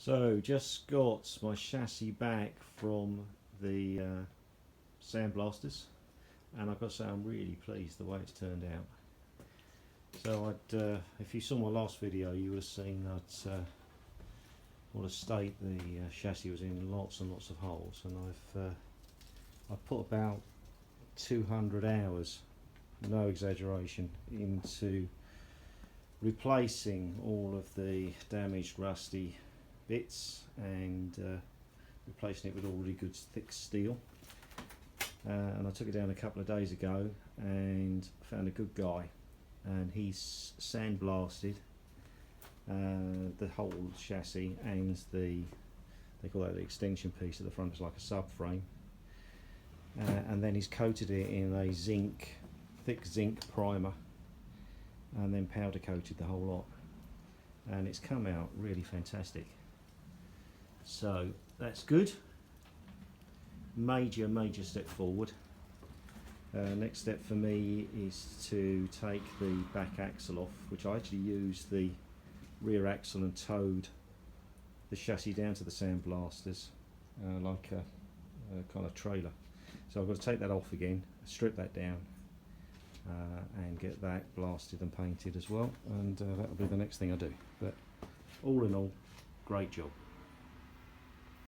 So just got my chassis back from the sandblasters, and I've got to say I'm really pleased the way it's turned out. So if you saw my last video, you would have seen that what a state the chassis was in, lots and lots of holes, and I've put about 200 hours, no exaggeration, into replacing all of the damaged, rusty bits and replacing it with all really good thick steel. And I took it down a couple of days ago and found a good guy, and he's sandblasted the whole chassis and they call that the extension piece at the front, is like a subframe, and then he's coated it in a thick zinc primer, and then powder coated the whole lot, and it's come out really fantastic. So that's good. Major step forward. Next step for me is to take the back axle off, which I actually used the rear axle and towed the chassis down to the sandblasters like a kind of trailer. So I've got to take that off again, strip that down, and get that blasted and painted as well, and that'll be the next thing I do. But all in all, great job.